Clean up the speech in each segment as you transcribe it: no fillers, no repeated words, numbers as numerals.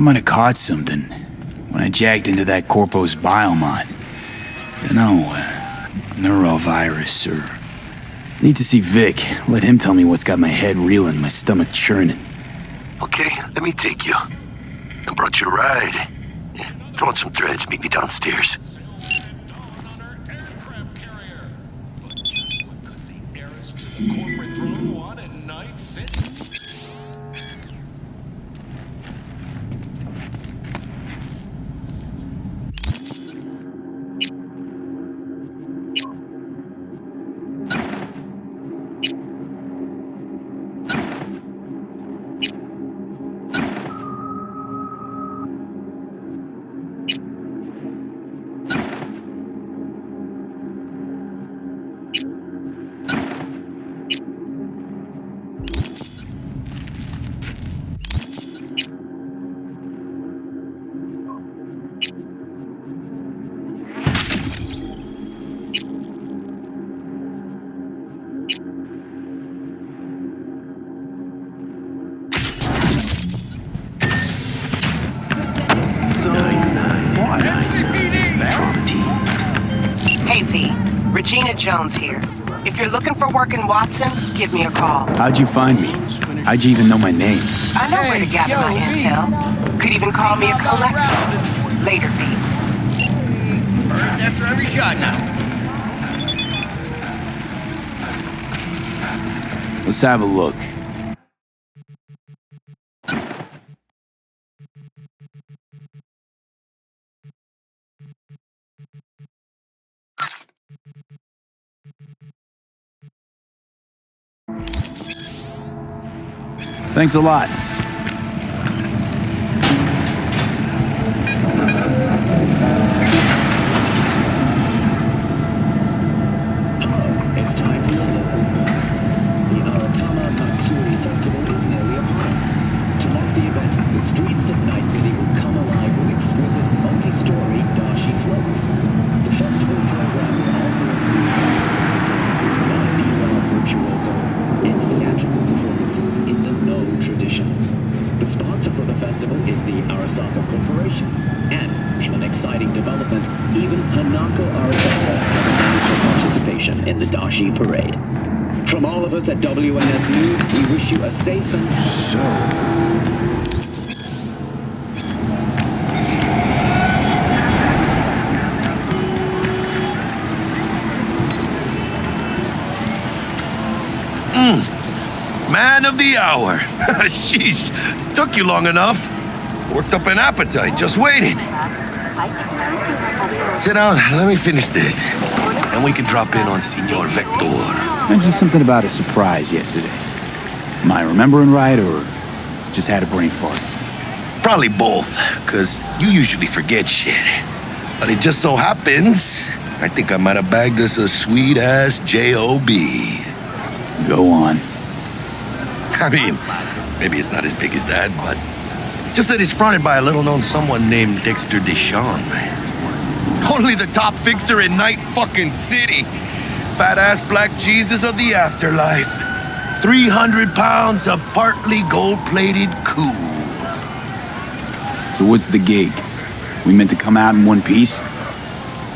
I might have caught something when I jacked into that Corpo's biomod. Dunno, neurovirus or... Need to see Vic. Let him tell me what's got my head reeling, my stomach churning. Okay, let me take you. I brought you a ride. Yeah, throw on some threads, meet me downstairs. Hey V, Regina Jones here. If you're looking for work in Watson, give me a call. How'd you find me? How'd you even know my name? I know where to gather my intel. Could even call me a collector. Later, V. Burns after every shot now. Let's have a look. Thanks a lot. Parade. From all of us at WNS News, we wish you a safe and Man of the hour. Sheesh, took you long enough. Worked up an appetite, just waiting. Sit down, let me finish this. And we can drop in on Senor Vector. Mentioned something about a surprise yesterday. Am I remembering right, or just had a brain fart? Probably both, because you usually forget shit. But it just so happens, I think I might have bagged us a sweet-ass J.O.B. Go on. I mean, maybe it's not as big as that, but just that it's fronted by a little-known someone named Dexter Deshawn. Only the top fixer in Night fucking City. Fat-ass black Jesus of the afterlife. 300 pounds of partly gold-plated cool. So what's the gig? We meant to come out in one piece?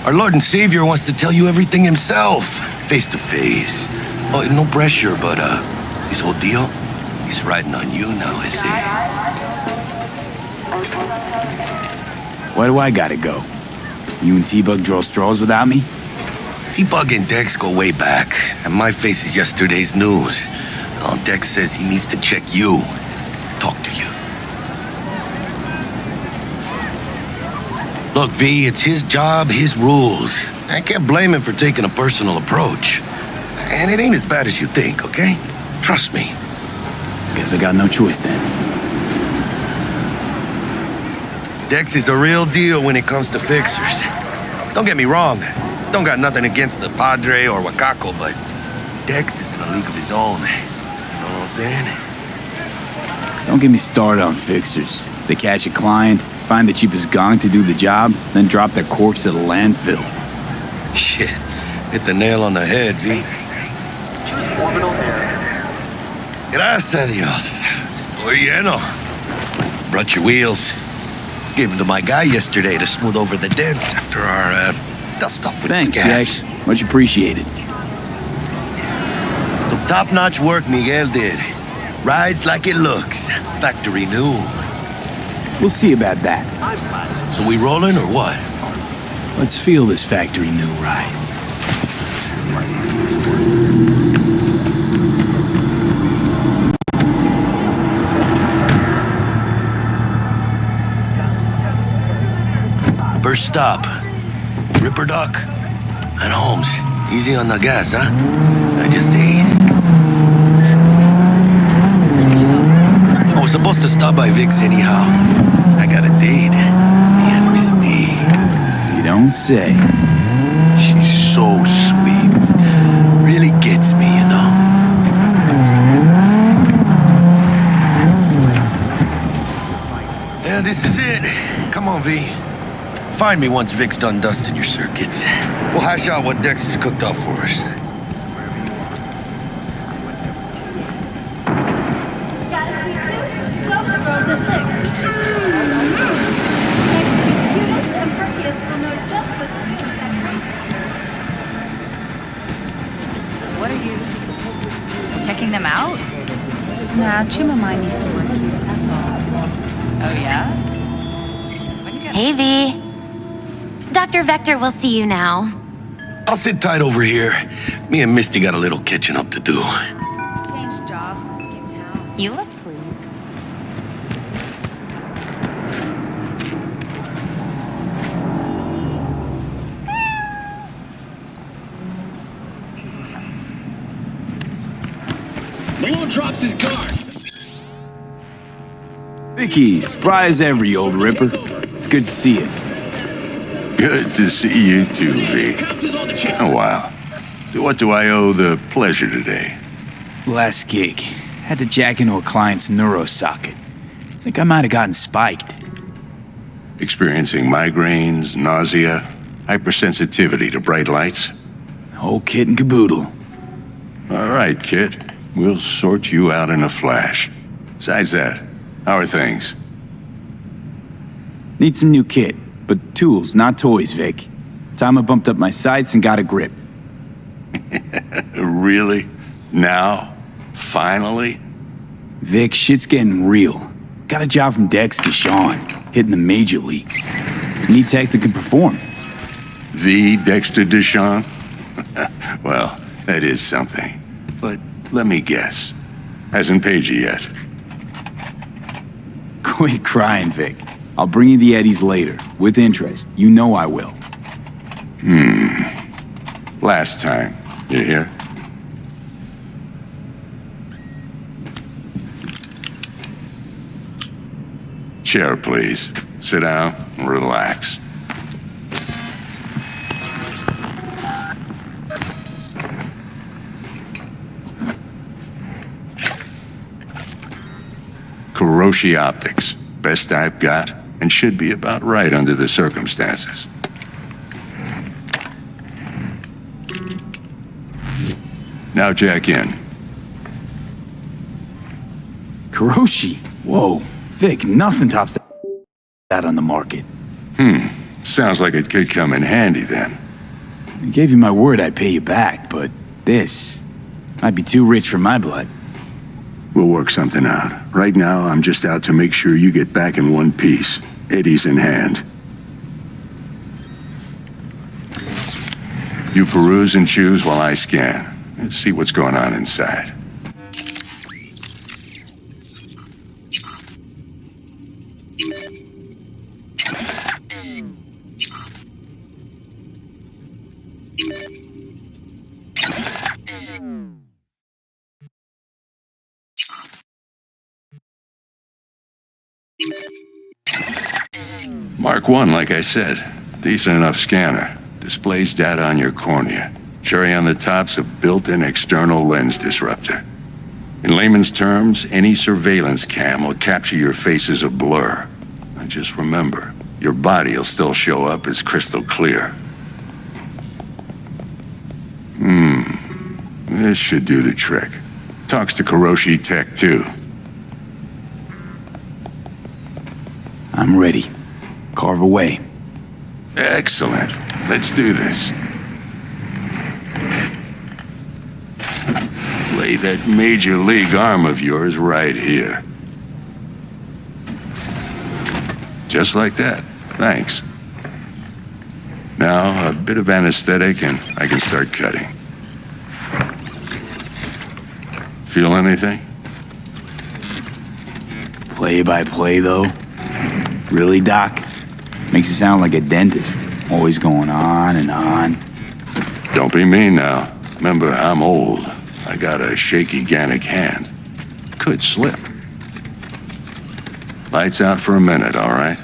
Our Lord and Savior wants to tell you everything himself, face to face. Oh, no pressure, but this whole deal, he's riding on you now, I say. Why do I gotta go? You and T-Bug draw straws without me? T-Bug and Dex go way back, and my face is yesterday's news. Oh, Dex says he needs to check you, talk to you. Look, V, it's his job, his rules. I can't blame him for taking a personal approach. And it ain't as bad as you think, okay? Trust me. Guess I got no choice then. Dex is a real deal when it comes to fixers. Don't get me wrong. Don't got nothing against the Padre or Wakako, but Dex is in a league of his own. You know what I'm saying? Don't get me started on fixers. They catch a client, find the cheapest gong to do the job, then drop their corpse at a landfill. Shit. Hit the nail on the head, V. Gracias a Dios. Estoy lleno. Brought your wheels. Gave them to my guy yesterday to smooth over the dents after our dust-up with Thanks, the scabs. Jax. Much appreciated. Some top-notch work Miguel did. Rides like it looks. Factory new. We'll see about that. So we rolling or what? Let's feel this factory new ride. First stop, Ripperdoc and Holmes. Easy on the gas, huh? I just ate. I was supposed to stop by Vic's anyhow. I got a date. Me and Miss D. You don't say. She's so sweet. Really gets me, you know. Yeah, this is it. Come on, V. Find me once Vic's done dusting your circuits. We'll hash out what Dex has cooked up for us. What are you checking them out? Nah, Chuma mine needs to work here, that's all. Oh yeah? Hey, V. Dr. Vector will see you now. I'll sit tight over here. Me and Misty got a little catching up to do. Changed jobs and skipped town. You look pleased. Malone drops his guard. Vicky, spry as ever, you old ripper. It's good to see you. Good to see you too, V. Oh, wow. To what do I owe the pleasure today? Last gig. Had to jack into a client's neuro socket. Think I might have gotten spiked. Experiencing migraines, nausea, hypersensitivity to bright lights? Whole kit and caboodle. All right, kid. We'll sort you out in a flash. Besides that, how are things? Need some new kit, but tools, not toys, Vic. Time I bumped up my sights and got a grip. Really? Now? Finally? Vic, shit's getting real. Got a job from DEX to Sean, hitting the major leagues. Need tech that can perform. The Dexter Deshawn? Well, that is something. But let me guess. Hasn't paid you yet. Quit crying, Vic. I'll bring you the eddies later, with interest. You know I will. Last time. You hear? Chair, please. Sit down and relax. Kuroshi Optics. Best I've got, and should be about right under the circumstances. Now jack in. Kuroshi? Whoa. Vic, nothing tops that on the market. Sounds like it could come in handy then. I gave you my word I'd pay you back, but this might be too rich for my blood. We'll work something out. Right now, I'm just out to make sure you get back in one piece. Eddie's in hand. You peruse and choose while I scan. Let's see what's going on inside. Mark 1, like I said. Decent enough scanner. Displays data on your cornea. Cherry on the top's a built-in external lens disruptor. In layman's terms, any surveillance cam will capture your face as a blur. And just remember, your body will still show up as crystal clear. This should do the trick. Talks to Kuroshi Tech, too. I'm ready. Carve away. Excellent. Let's do this. Lay that major league arm of yours right here. Just like that. Thanks. Now, a bit of anesthetic and I can start cutting. Feel anything? Play by play, though? Really, Doc? Makes it sound like a dentist. Always going on and on. Don't be mean now. Remember, I'm old. I got a shaky Gannic hand. Could slip. Lights out for a minute, all right?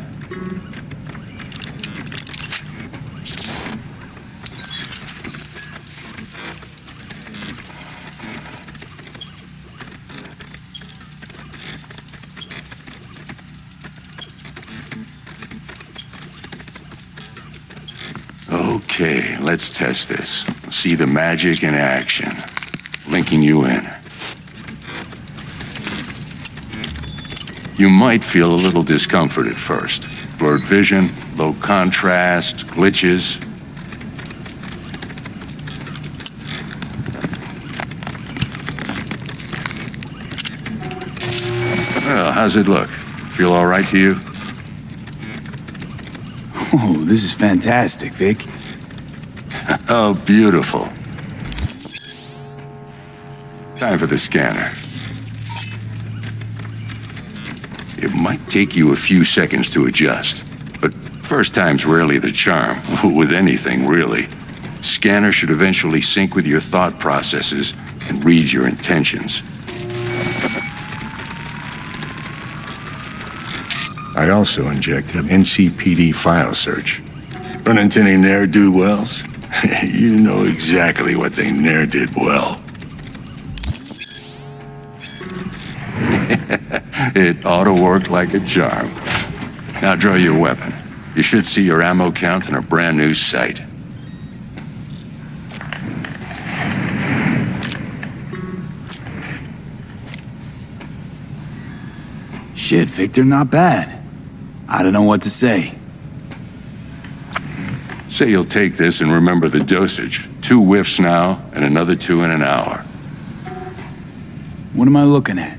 Okay, let's test this. See the magic in action. Linking you in. You might feel a little discomfort at first. Blurred vision, low contrast, glitches. Well, how's it look? Feel all right to you? Oh, this is fantastic, Vic. Oh, beautiful. Time for the scanner. It might take you a few seconds to adjust, but first time's rarely the charm, with anything, really. Scanner should eventually sync with your thought processes and read your intentions. I also injected an NCPD file search. Run into any ne'er-do-wells? You know exactly what they ne'er did well. It ought to work like a charm. Now draw your weapon. You should see your ammo count in a brand new sight. Shit, Victor, not bad. I don't know what to say. Say you'll take this and remember the dosage. 2 whiffs now, and another 2 in an hour. What am I looking at?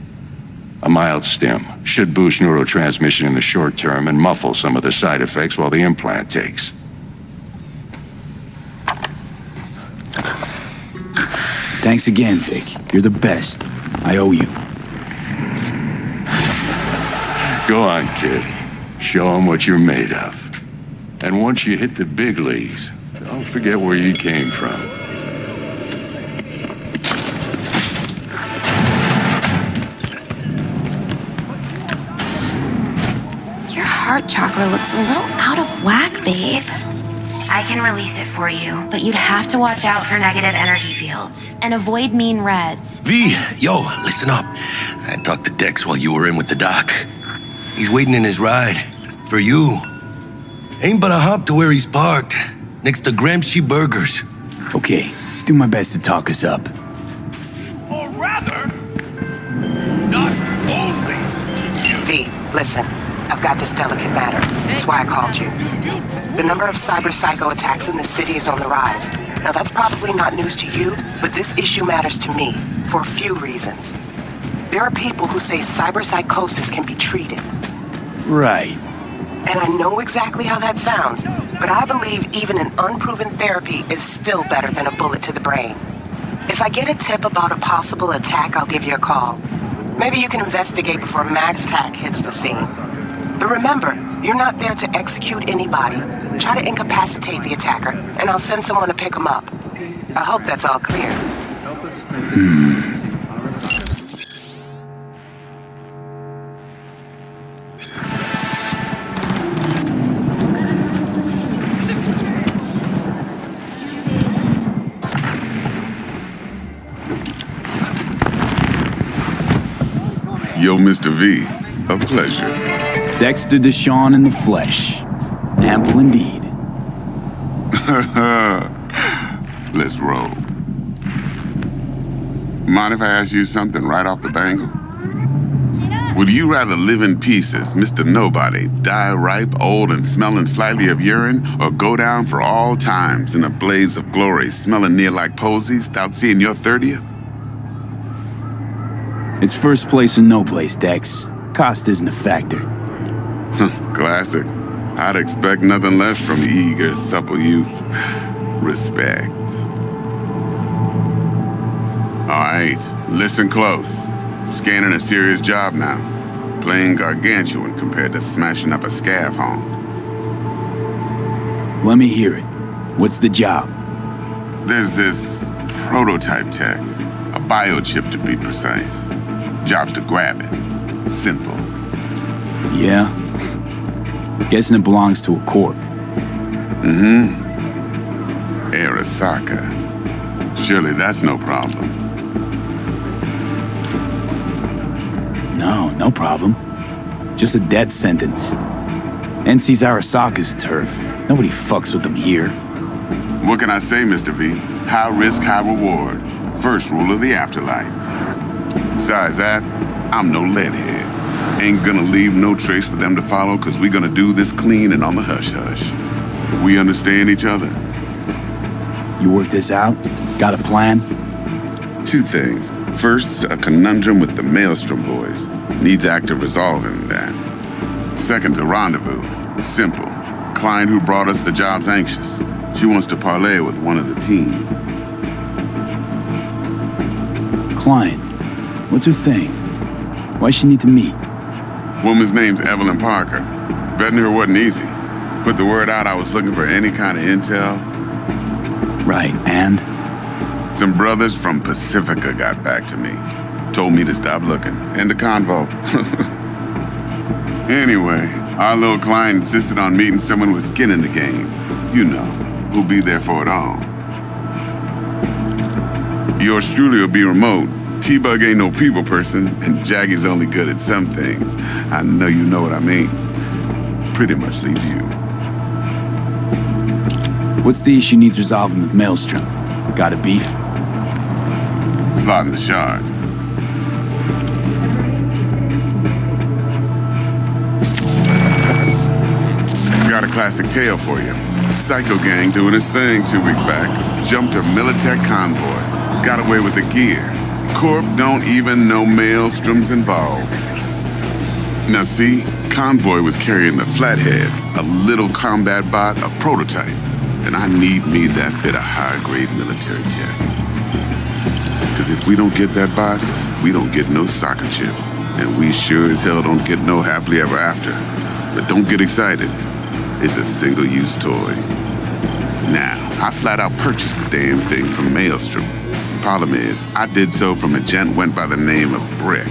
A mild stim. Should boost neurotransmission in the short term and muffle some of the side effects while the implant takes. Thanks again, Vic. You're the best. I owe you. Go on, kid. Show them what you're made of. And once you hit the big leagues, don't forget where you came from. Your heart chakra looks a little out of whack, babe. I can release it for you, but you'd have to watch out for negative energy fields and avoid mean reds. V, yo, listen up. I talked to Dex while you were in with the doc. He's waiting in his ride. For you. Ain't but a hop to where he's parked. Next to Gramsci Burgers. Okay, do my best to talk us up. Or rather, not only to you. V, listen. I've got this delicate matter. That's why I called you. The number of cyber psycho attacks in this city is on the rise. Now that's probably not news to you, but this issue matters to me for a few reasons. There are people who say cyber psychosis can be treated. Right. And I know exactly how that sounds, but I believe even an unproven therapy is still better than a bullet to the brain. If I get a tip about a possible attack, I'll give you a call. Maybe you can investigate before Max Tack hits the scene. But remember, you're not there to execute anybody. Try to incapacitate the attacker, and I'll send someone to pick him up. I hope that's all clear. Yo, Mr. V, a pleasure. Dexter Deshawn in the flesh. Ample indeed. Let's roll. Mind if I ask you something right off the bangle? Would you rather live in pieces, Mr. Nobody, die ripe, old, and smelling slightly of urine, or go down for all times in a blaze of glory, smelling near like posies, without seeing your 30th? It's first place or no place, Dex. Cost isn't a factor. Classic. I'd expect nothing less from eager, supple youth. Respect. All right, listen close. Scanning a serious job now. Playing gargantuan compared to smashing up a scav home. Let me hear it. What's the job? There's this prototype tech. A biochip to be precise. Job's to grab it. Simple. Yeah? Guessing it belongs to a corp. Arasaka. Surely that's no problem. No problem. Just a death sentence. NC's Arasaka's turf. Nobody fucks with them here. What can I say, Mr. V? High risk, high reward. First rule of the afterlife. Besides that, I'm no leadhead. Ain't gonna leave no trace for them to follow, cause we gonna do this clean and on the hush-hush. We understand each other? You work this out? Got a plan? Two things. First, a conundrum with the Maelstrom boys. Needs active resolving that. Second, a rendezvous. Simple. Client who brought us the job's anxious. She wants to parlay with one of the team. Client. What's her thing? Why she need to meet? Woman's name's Evelyn Parker. Betting her wasn't easy. Put the word out I was looking for any kind of intel. Right, and? Some brothers from Pacifica got back to me. Told me to stop looking. End the convo. Anyway, our little client insisted on meeting someone with skin in the game. You know, who'll be there for it all. Yours truly will be remote. T-Bug ain't no people person, and Jaggy's only good at some things. I know you know what I mean. Pretty much leaves you. What's the issue needs resolving with Maelstrom? Got a beef? Slotting the shard. Got a classic tale for you. Psycho gang doing his thing 2 weeks back. Jumped a Militech convoy. Got away with the gear. Corp don't even know Maelstrom's involved. Now see, convoy was carrying the Flathead, a little combat bot, a prototype. And I need me that bit of high-grade military tech. Because if we don't get that bot, we don't get no soccer chip. And we sure as hell don't get no happily ever after. But don't get excited. It's a single-use toy. Now, I flat out purchased the damn thing from Maelstrom. Problem is, I did so from a gent went by the name of Brick.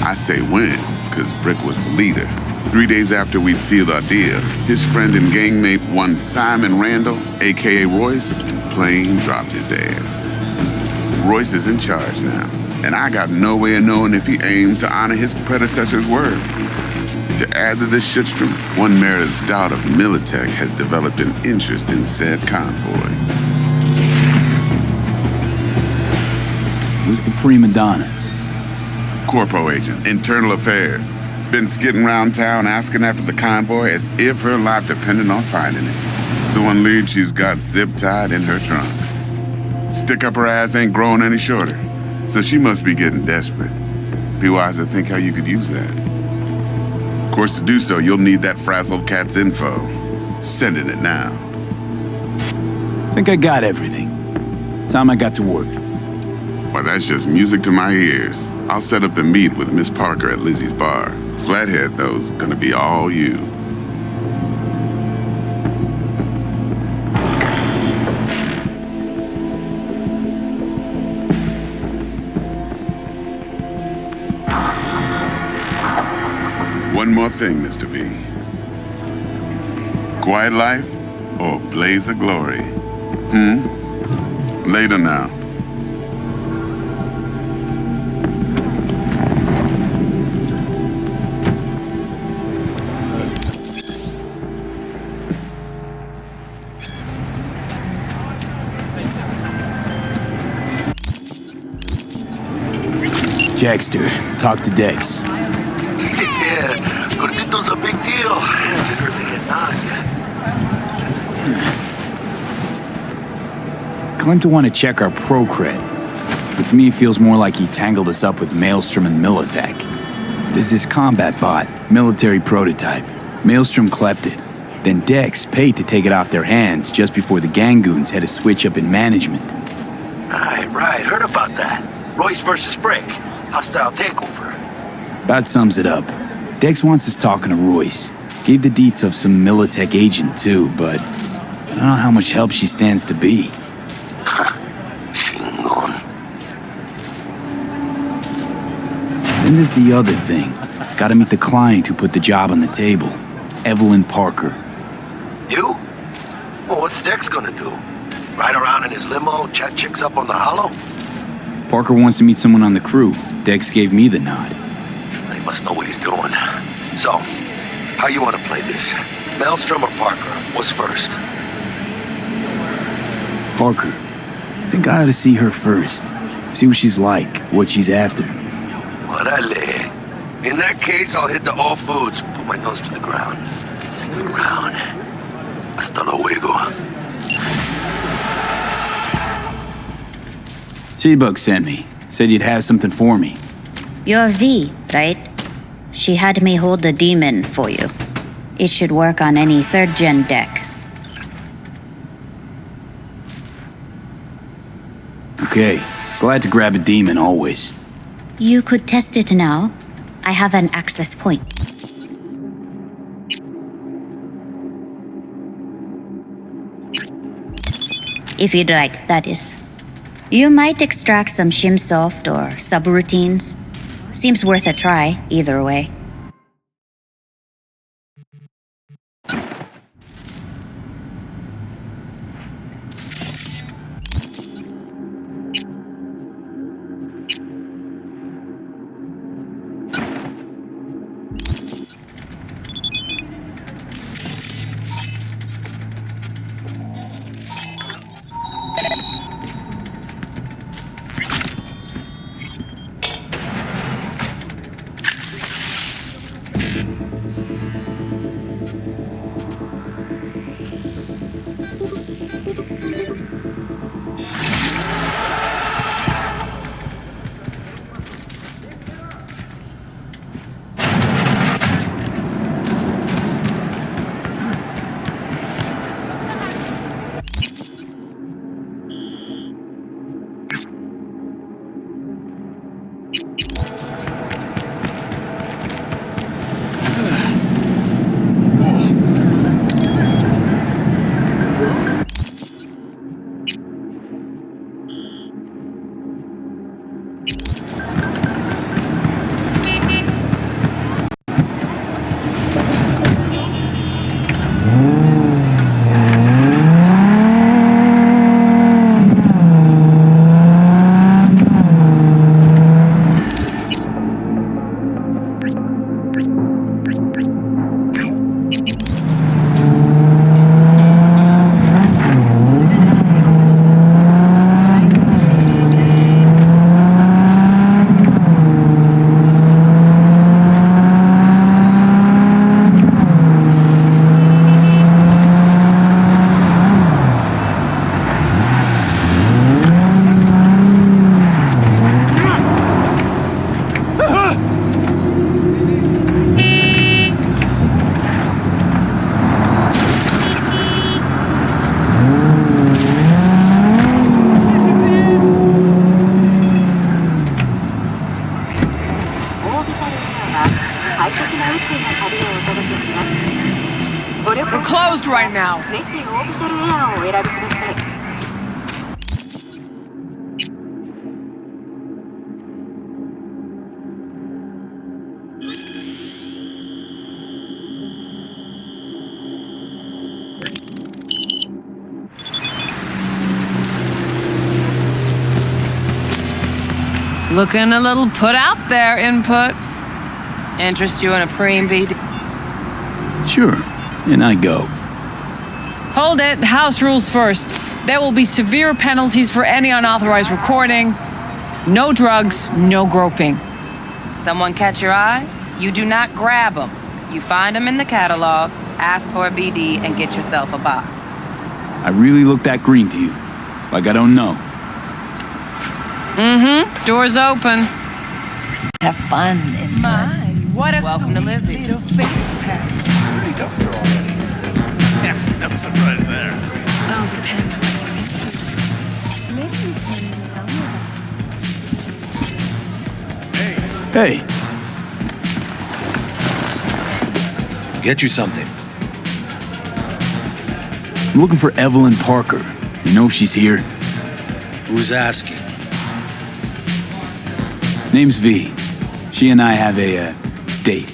I say when, because Brick was the leader. 3 days after we'd sealed our deal, his friend and gangmate, one Simon Randall, a.k.a. Royce, plain dropped his ass. Royce is in charge now, and I got no way of knowing if he aims to honor his predecessor's word. To add to this shitstorm, one Meredith Stout of Militech has developed an interest in said convoy. Who's the prima donna? Corpo agent, internal affairs. Been skidding around town asking after the convoy as if her life depended on finding it. The one lead she's got zip-tied in her trunk. Stick up her ass ain't growing any shorter, so she must be getting desperate. Be wise to think how you could use that. Of course, to do so, you'll need that frazzled cat's info. Sending it now. Think I got everything. Time I got to work. Well, that's just music to my ears. I'll set up the meet with Miss Parker at Lizzie's bar. Flathead, though's gonna be all you. One more thing, Mr. V. Quiet life or blaze of glory? Later now. Dexter, talk to Dex. Yeah, Gordito's a big deal. Literally at 9. Claimed to want to check our pro cred. But to me, it feels more like he tangled us up with Maelstrom and Militech. There's this combat bot, military prototype. Maelstrom clept it. Then Dex paid to take it off their hands just before the Gangoons had a switch up in management. Right. Heard about that. Royce versus Brick. Hostile takeover. About sums it up. Dex wants us talking to Royce. Gave the deets of some Militech agent too, but I don't know how much help she stands to be. Chingon. Then there's the other thing. Gotta meet the client who put the job on the table. Evelyn Parker. You? Well, what's Dex gonna do? Ride around in his limo, chat chicks up on the hollow? Parker wants to meet someone on the crew. Dex gave me the nod. He must know what he's doing. So, how you want to play this? Maelstrom or Parker? What's first? Parker. I think I ought to see her first. See what she's like, what she's after. Orale. In that case, I'll hit the all foods, put my nose to the ground. Sniff around. Hasta luego. T-Bug sent me. Said you'd have something for me. You're V, right? She had me hold the demon for you. It should work on any 3rd gen deck. Okay. Glad to grab a demon always. You could test it now. I have an access point. If you'd like, that is. You might extract some shimsoft or subroutines. Seems worth a try, either way. We're closed right now. Looking a little put out there, Input. Interest you in a preem beat? Sure, and I go. Hold it. House rules first. There will be severe penalties for any unauthorized recording. No drugs, no groping. Someone catch your eye? You do not grab them. You find them in the catalog, ask for a BD, and get yourself a box. I really look that green to you? Like I don't know? Mm-hmm. Door's open. Have fun in Welcome to Lizzie's. Pretty dumb here already. Yeah, no surprise there. All depends what you're into. Maybe you can tell me about Hey, Get you something. I'm looking for Evelyn Parker. You know if she's here? Who's asking? Name's V. She and I have a date.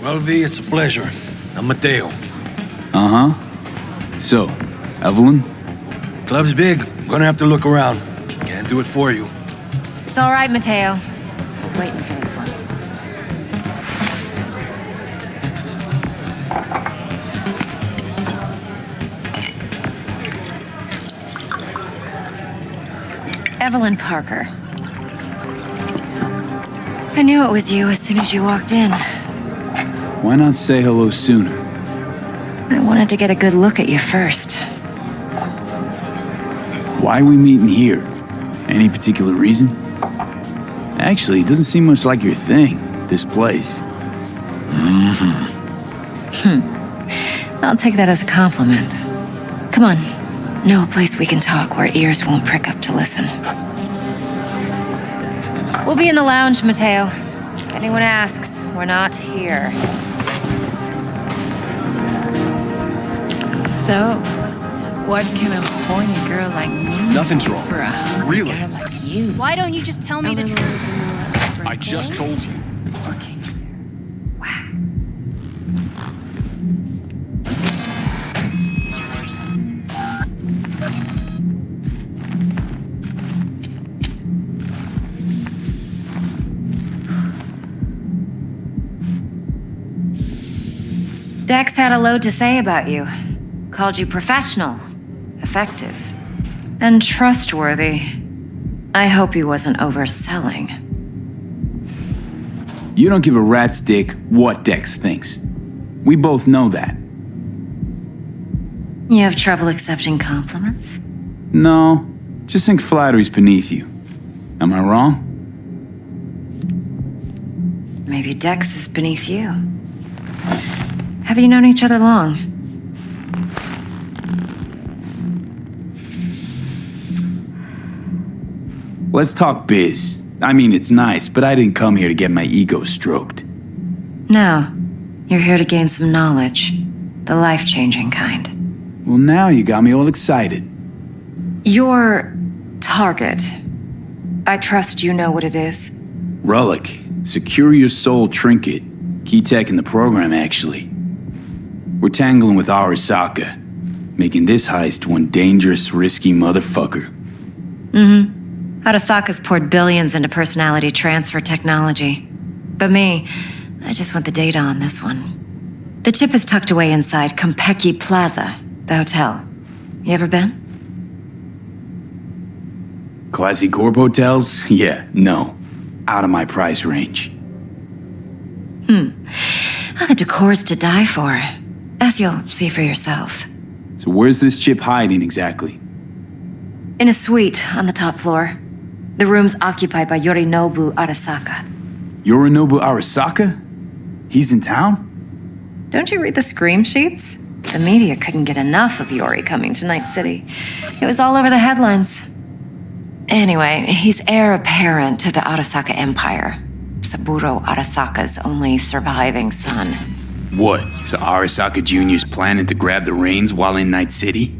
Well, V, it's a pleasure. I'm Mateo. Uh-huh. So, Evelyn? Club's big. Gonna have to look around. Can't do it for you. It's all right, Mateo. I was waiting for this one. Evelyn Parker. I knew it was you as soon as you walked in. Why not say hello sooner? I wanted to get a good look at you first. Why are we meeting here? Any particular reason? Actually, it doesn't seem much like your thing, this place. I'll take that as a compliment. Come on. Know a place we can talk where ears won't prick up to listen. We'll be in the lounge, Mateo. If anyone asks, we're not here. So, what can a horny girl like me Nothing's do wrong. for a hungry Really? guy like you? Why don't you just tell me the truth? I just told you. Okay. Dex had a load to say about you. Called you professional, effective, and trustworthy. I hope he wasn't overselling. You don't give a rat's dick what Dex thinks. We both know that. You have trouble accepting compliments? No, just think flattery's beneath you. Am I wrong? Maybe Dex is beneath you. Have you known each other long? Let's talk biz. I mean, it's nice, but I didn't come here to get my ego stroked. No. You're here to gain some knowledge. The life-changing kind. Well, now you got me all excited. Your target. I trust you know what it is. Relic. Secure your soul trinket. Key tech in the program, actually. We're tangling with Arasaka, making this heist one dangerous, risky motherfucker. Arasaka's poured billions into personality transfer technology. But me, I just want the data on this one. The chip is tucked away inside Kompeki Plaza, the hotel. You ever been? Classy corp hotels? Yeah, no. Out of my price range. Oh, the decor's to die for. As you'll see for yourself. So where's this chip hiding exactly? In a suite on the top floor. The room's occupied by Yorinobu Arasaka. Yorinobu Arasaka? He's in town? Don't you read the scream sheets? The media couldn't get enough of Yori coming to Night City. It was all over the headlines. Anyway, he's heir apparent to the Arasaka Empire. Saburo Arasaka's only surviving son. What? So Arasaka Jr.'s planning to grab the reins while in Night City?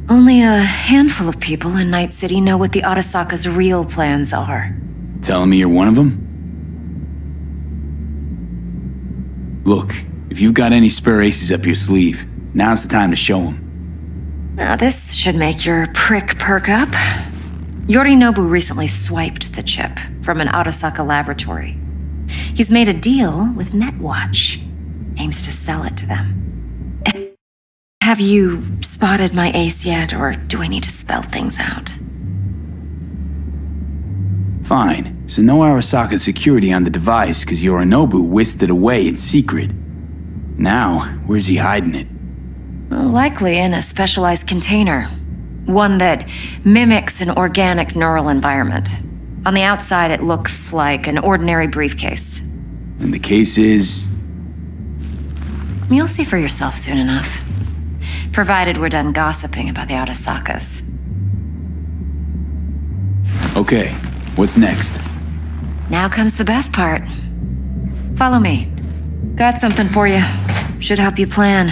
Only a handful of people in Night City know what the Arasaka's real plans are. Telling me you're one of them? Look, if you've got any spare aces up your sleeve, now's the time to show them. Now, this should make your prick perk up. Yorinobu recently swiped the chip from an Arasaka laboratory. He's made a deal with Netwatch. Aims to sell it to them. Have you spotted my ace yet, or do I need to spell things out? Fine, so no Arasaka security on the device because Yorinobu whisked it away in secret. Now, where's he hiding it? Likely in a specialized container. One that mimics an organic neural environment. On the outside, it looks like an ordinary briefcase. And the case is... You'll see for yourself soon enough. Provided we're done gossiping about the Arasakas. Okay, what's next? Now comes the best part. Follow me. Got something for you. Should help you plan.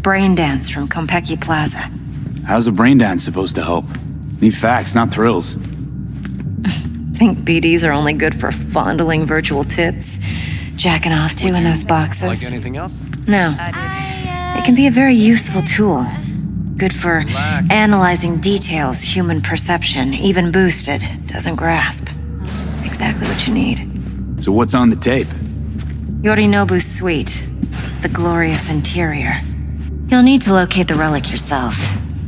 Brain dance from Konpeki Plaza. How's a brain dance supposed to help? Need facts, not thrills. Think BDs are only good for fondling virtual tits? Jacking off to in those boxes? Like anything else? No. It can be a very useful tool. Good for analyzing details human perception, even boosted, doesn't grasp. Exactly what you need. So what's on the tape? Yorinobu's suite. The glorious interior. You'll need to locate the relic yourself.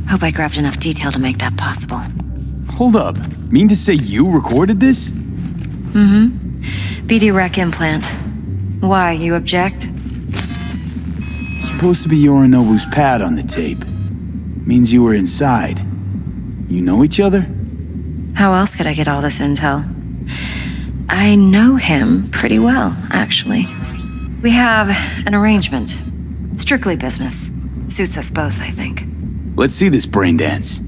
Hope I grabbed enough detail to make that possible. Hold up. Mean to say you recorded this? Mm-hmm. BD rec implant. Why, you object? Supposed to be Yorinobu's pad on the tape. Means you were inside. You know each other? How else could I get all this intel? I know him pretty well, actually. We have an arrangement. Strictly business. Suits us both, I think. Let's see this brain dance.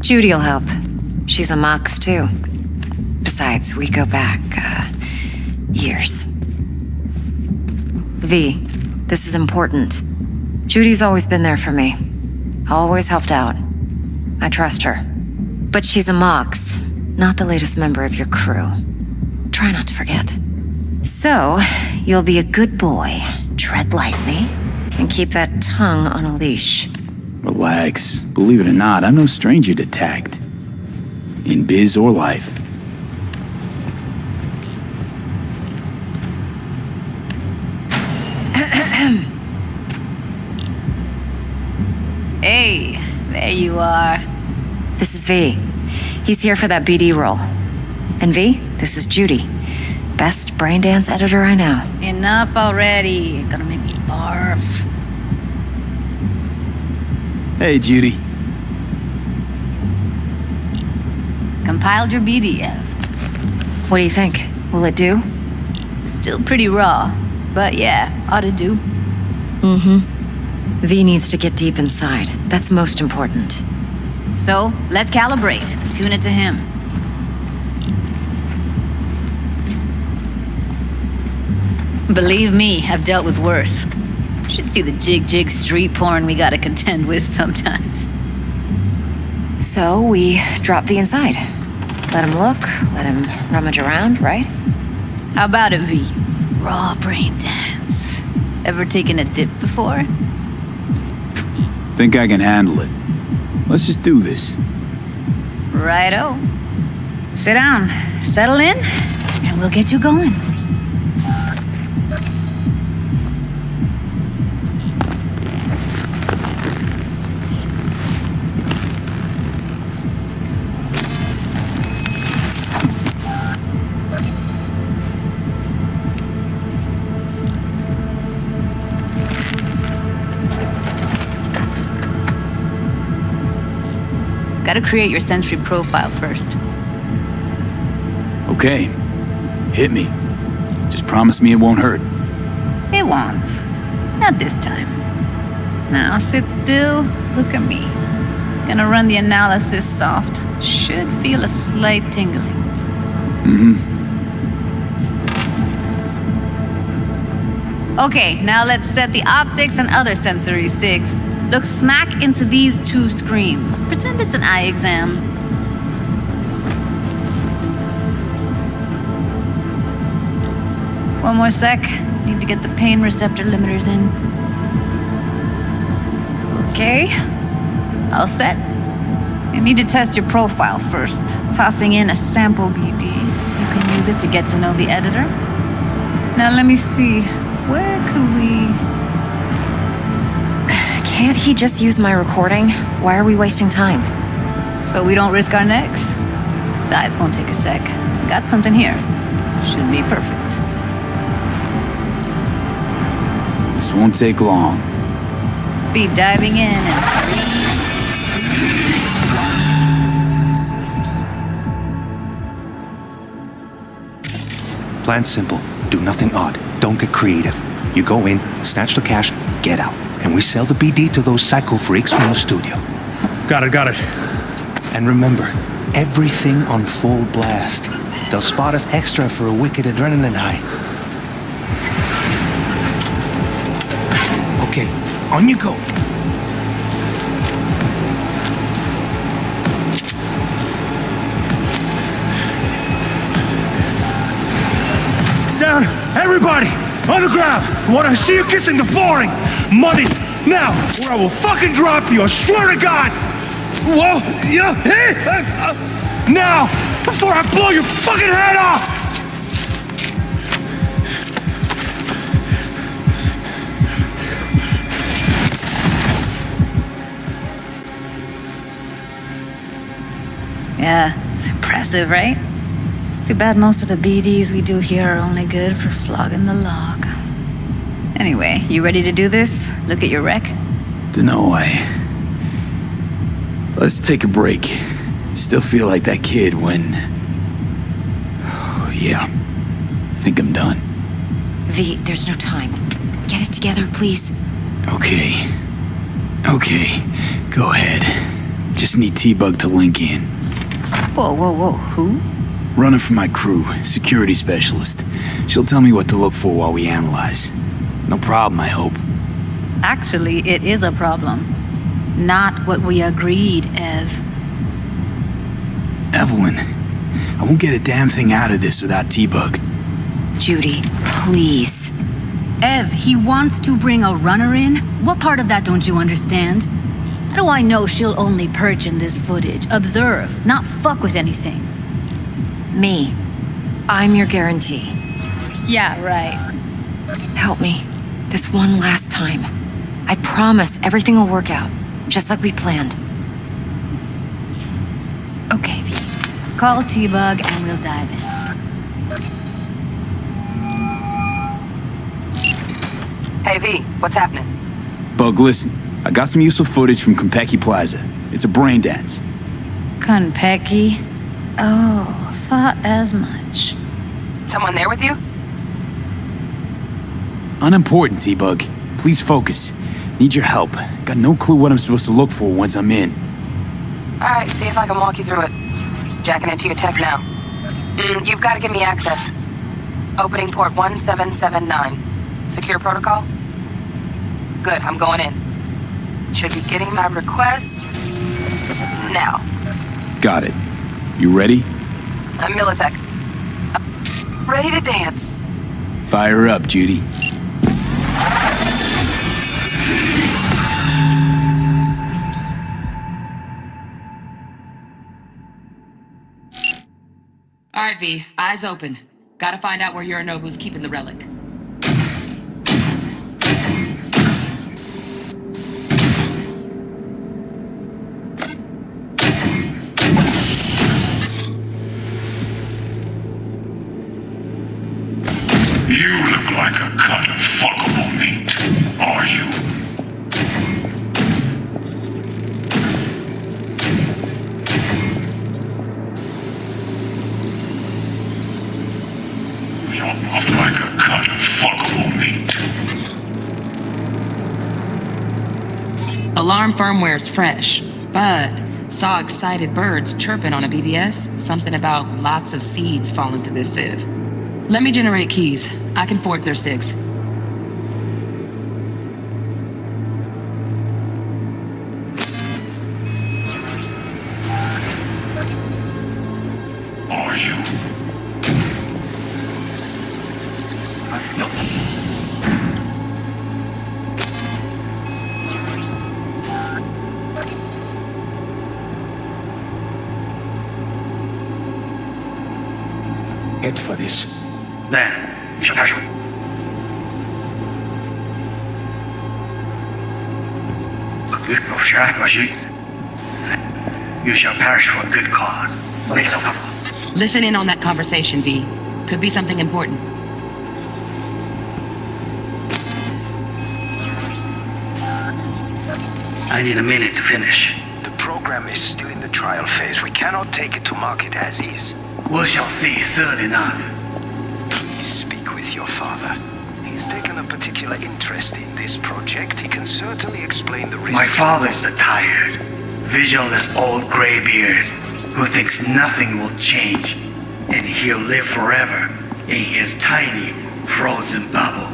Judy'll help. She's a Mox, too. Besides, we go back, years. V, this is important. Judy's always been there for me. Always helped out. I trust her. But she's a Mox, not the latest member of your crew. Try not to forget. So, you'll be a good boy, tread lightly, and keep that tongue on a leash. Relax. Believe it or not, I'm no stranger to tact. In biz or life. Hey, there you are. This is V. He's here for that BD role. And V, this is Judy. Best brain dance editor I know. Enough already. Gonna make me barf. Hey, Judy. Compiled your BDF. What do you think? Will it do? Still pretty raw, but yeah, ought to do. Mm-hmm. V needs to get deep inside. That's most important. So, let's calibrate. Tune it to him. Believe me, I've dealt with worse. Should see the jig street porn we gotta contend with sometimes. So we drop V inside. Let him look, let him rummage around, right? How about it, V? Raw brain dance. Ever taken a dip before? Think I can handle it. Let's just do this. Righto. Sit down, settle in, and we'll get you going. Gotta create your sensory profile first. Okay. Hit me. Just promise me it won't hurt. It won't. Not this time. Now sit still, look at me. Gonna run the analysis soft. Should feel a slight tingling. Mm-hmm. Okay, now let's set the optics and other sensory SIGs. Look smack into these two screens. Pretend it's an eye exam. One more sec. Need to get the pain receptor limiters in. Okay. All set. You need to test your profile first. Tossing in a sample BD. You can use it to get to know the editor. Now let me see. Where could we... Can't he just use my recording? Why are we wasting time? So we don't risk our necks? Besides, won't take a sec. Got something here. Should be perfect. This won't take long. Be diving in and... Plan's simple. Do nothing odd. Don't get creative. You go in, snatch the cash, get out. And we sell the BD to those psycho freaks from the studio. Got it. And remember, everything on full blast. They'll spot us extra for a wicked adrenaline high. Okay, on you go. Down! Everybody! On the ground! I want to see you kissing the flooring! Money! Now! Or I will fucking drop you! I swear to God! Whoa! Yeah! Hey! Now! Before I blow your fucking head off! Yeah, it's impressive, right? It's too bad most of the BDs we do here are only good for flogging the log. Anyway, you ready to do this? Look at your wreck? Dunno, let's take a break. Still feel like that kid when... Oh, yeah. Think I'm done. V, there's no time. Get it together, please. Okay. Go ahead. Just need T-Bug to link in. Whoa. Who? Running for my crew, security specialist. She'll tell me what to look for while we analyze. No problem, I hope. Actually, it is a problem. Not what we agreed, Ev. Evelyn, I won't get a damn thing out of this without T-Bug. Judy, please. Ev, he wants to bring a runner in? What part of that don't you understand? How do I know she'll only perch in this footage? Observe, not fuck with anything. Me. I'm your guarantee. Yeah, right. Help me. This one last time. I promise everything will work out, just like we planned. Okay, V. Call T-Bug and we'll dive in. Hey, V, what's happening? Bug, listen. I got some useful footage from Konpeki Plaza. It's a brain dance. Konpeki? Oh, thought as much. Someone there with you? Unimportant, T-Bug. Please focus. Need your help. Got no clue what I'm supposed to look for once I'm in. Alright, see if I can walk you through it. Jacking into your tech now. You've got to give me access. Opening port 1779. Secure protocol? Good, I'm going in. Should be getting my request now. Got it. You ready? A millisec. Ready to dance. Fire up, Judy. Alright, V, eyes open. Gotta find out where Yorinobu's keeping the relic. You look like a cut of fuckable meat, are you? You look like a cut of fuckable meat. Alarm firmware's fresh, but saw excited birds chirping on a BBS. Something about lots of seeds falling to this sieve. Let me generate keys. I can forge their SIGs. Are you? Head for this. You shall perish for a good cause. Listen in on that conversation, V. Could be something important. I need a minute to finish. The program is still in the trial phase. We cannot take it to market as is. We shall see soon enough. Please speak with your father. He's taken a particular interest in this project. He can certainly explain the risks. My father's a tired, visionless old graybeard who thinks nothing will change, and he'll live forever in his tiny, frozen bubble.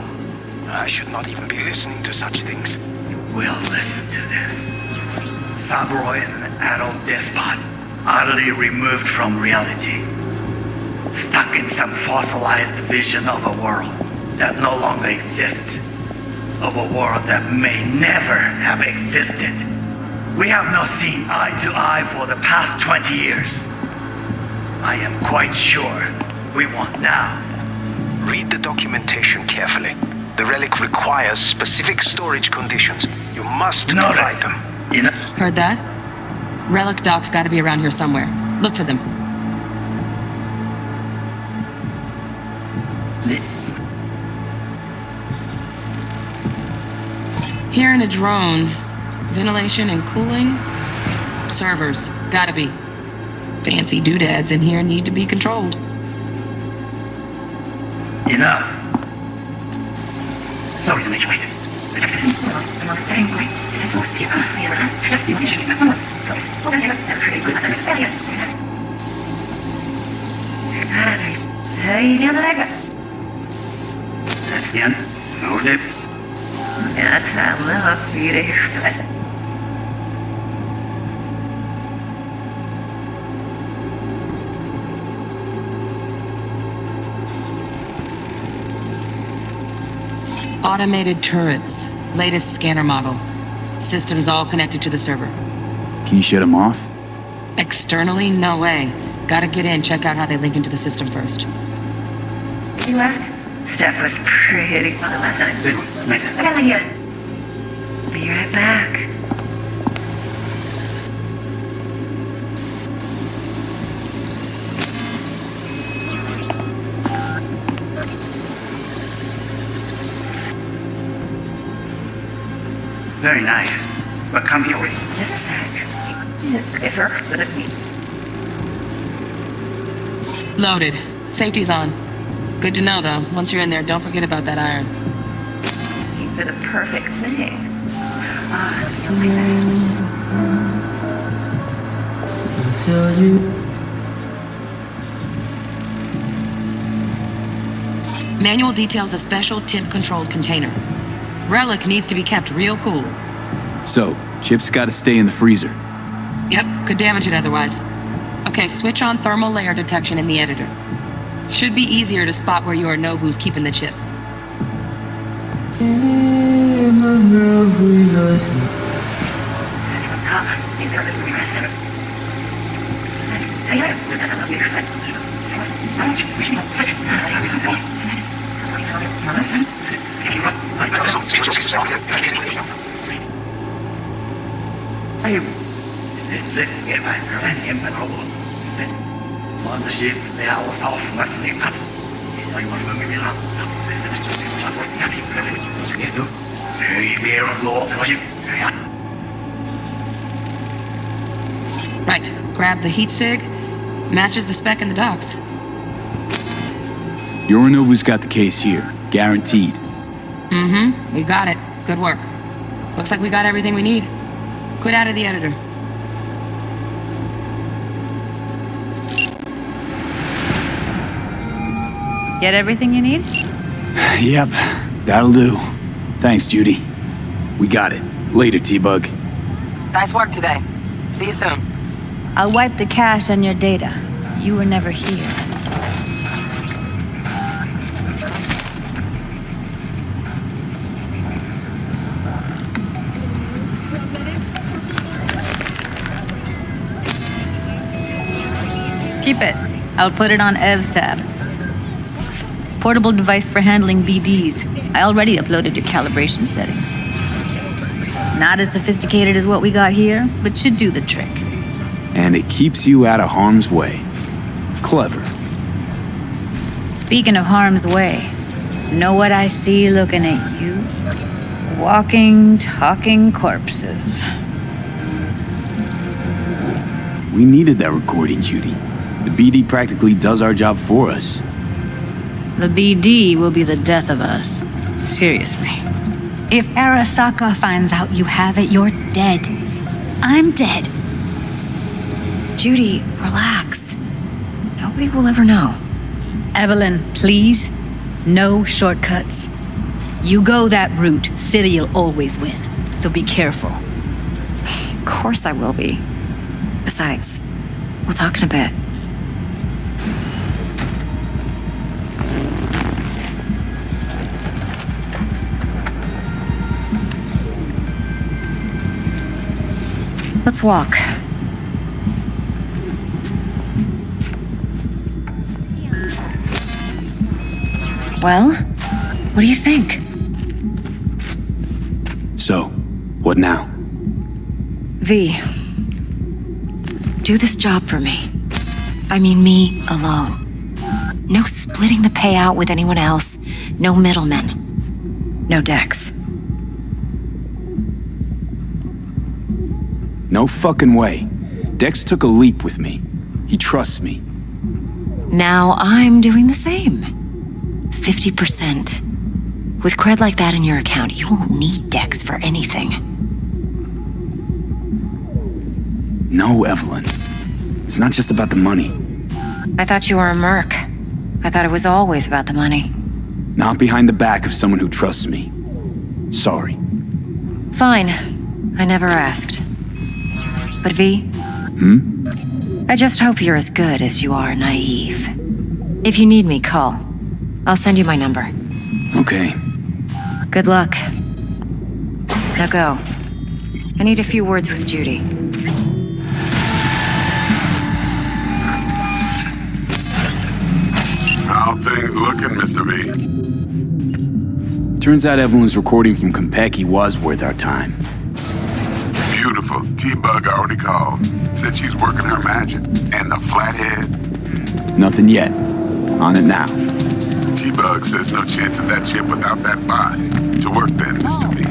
I should not even be listening to such things. We'll listen to this. Saburo is an adult despot, utterly removed from reality. Stuck in some fossilized vision of a world that no longer exists. Of a world that may never have existed. We have not seen eye to eye for the past 20 years. I am quite sure we won't now. Read the documentation carefully. The relic requires specific storage conditions. You must provide them. Heard that? Relic doc's gotta be around here somewhere. Look for them. Here in a drone. Ventilation and cooling? Servers. Gotta be. Fancy doodads in here need to be controlled. Enough. Sorry to make you wait. That's the end. Hold it. That's that love beauty. Automated turrets. Latest scanner model. Systems all connected to the server. Can you shut them off? Externally? No way. Gotta get in, check out how they link into the system first. You left? Steph was pretty fun last night. Good one. Nice. I gotta get. Be right back. Very nice. But come here. Just a sec. If her husband is me. Loaded. Safety's on. Good to know, though. Once you're in there, don't forget about that iron. For the perfect thing. Manual details a special temp-controlled container. Relic needs to be kept real cool. So, Chip's gotta stay in the freezer. Yep, could damage it otherwise. Okay, switch on thermal layer detection in the editor. Should be easier to spot where Yorinobu's keeping the chip. Right, grab the heat sig, matches the spec in the docks. Yorinobu's got the case here, guaranteed. Mm-hmm, we got it. Good work. Looks like we got everything we need. Quit out of the editor. Get everything you need? Yep, that'll do. Thanks, Judy. We got it. Later, T-Bug. Nice work today. See you soon. I'll wipe the cache on your data. You were never here. Keep it. I'll put it on Ev's tab. Portable device for handling BDs. I already uploaded your calibration settings. Not as sophisticated as what we got here, but should do the trick. And it keeps you out of harm's way. Clever. Speaking of harm's way, know what I see looking at you? Walking, talking corpses. We needed that recording, Judy. The BD practically does our job for us. The BD will be the death of us. Seriously. If Arasaka finds out you have it, you're dead. I'm dead. Judy, relax. Nobody will ever know. Evelyn, please. No shortcuts. You go that route, City'll always win. So be careful. Of course I will be. Besides, we'll talk in a bit. Let's walk. Well, what do you think? So, what now? V, do this job for me. I mean me alone. No splitting the payout with anyone else. No middlemen. No DEX. No fucking way. Dex took a leap with me. He trusts me. Now I'm doing the same. 50%. With cred like that in your account, you won't need Dex for anything. No, Evelyn. It's not just about the money. I thought you were a merc. I thought it was always about the money. Not behind the back of someone who trusts me. Sorry. Fine. I never asked. But V? I just hope you're as good as you are naive. If you need me, call. I'll send you my number. Okay. Good luck. Now go. I need a few words with Judy. How things looking, Mr. V? Turns out Evelyn's recording from Konpeki was worth our time. Beautiful. T-Bug already called. Said she's working her magic. And the flathead? Nothing yet. On it now. T-Bug says no chance of that ship without that bot. To work then, Mr. V.